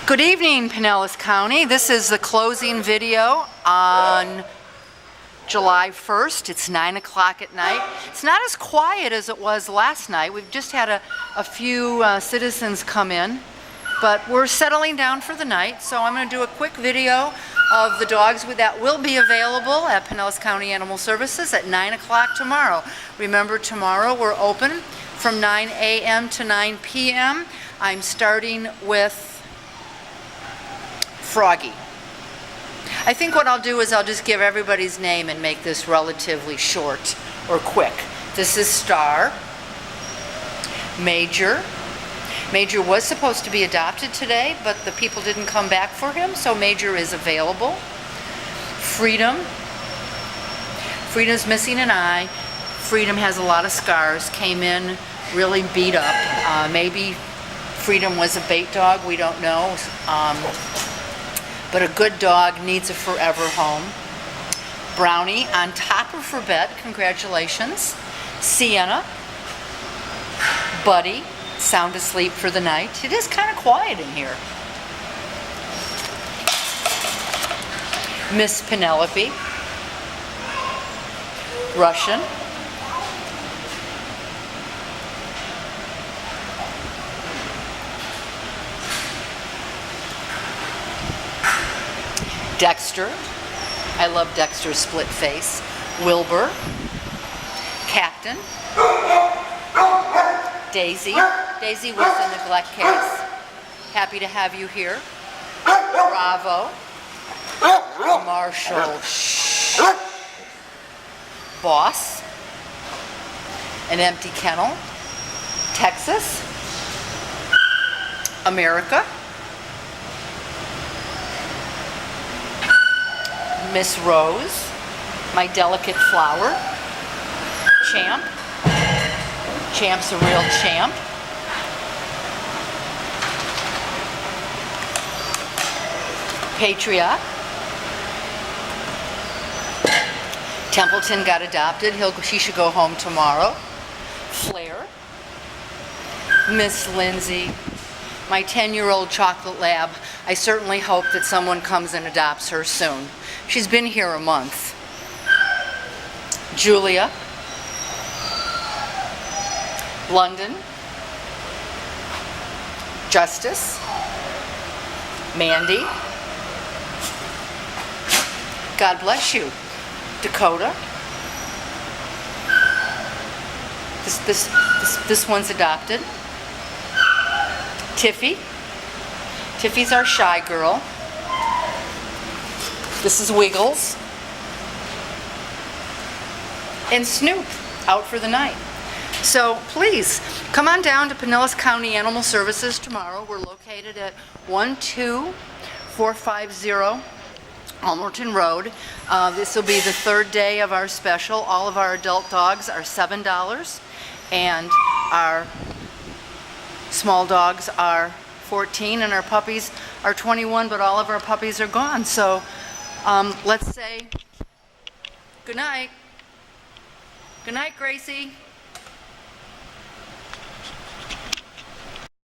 Good evening, Pinellas County. This is the closing video on July 1st. It's 9 o'clock at night. It's not as quiet as it was last night. We've just had a few citizens come in, but we're settling down for the night. So I'm going to do a quick video of the dogs that will be available at Pinellas County Animal Services at 9 o'clock tomorrow. Remember, tomorrow we're open from 9 a.m. to 9 p.m. I'm starting with Froggy. I think what I'll do is I'll just give everybody's name and make this relatively short or quick. This is Star. Major. Major was supposed to be adopted today, but the people didn't come back for him, so Major is available. Freedom. Freedom's missing an eye. Freedom has a lot of scars, came in really beat up. Maybe Freedom was a bait dog, we don't know. But a good dog needs a forever home. Brownie on top of her bed, congratulations. Sienna. Buddy, sound asleep for the night. It is kind of quiet in here. Miss Penelope. Russian. Dexter. I love Dexter's split face. Wilbur. Captain. Daisy. Daisy was a neglect case. Happy to have you here. Bravo. Marshall. Boss. An empty kennel. Texas. America. Miss Rose, my delicate flower. Champ. Champ's a real champ. Patriot. Templeton got adopted. She should go home tomorrow. Flair. Miss Lindsay, my 10-year-old chocolate lab. I certainly hope that someone comes and adopts her soon. She's been here a month. Julia. London. Justice. Mandy. God bless you. Dakota. This one's adopted. Tiffy. Tiffy's our shy girl. This is Wiggles. And Snoop, out for the night. So please, come on down to Pinellas County Animal Services tomorrow. We're located at 12450 Almerton Road. This will be the third day of our special. All of our adult dogs are $7, and our small dogs are $14, and our puppies are $21, but all of our puppies are gone. So let's say good night. Good night, Gracie.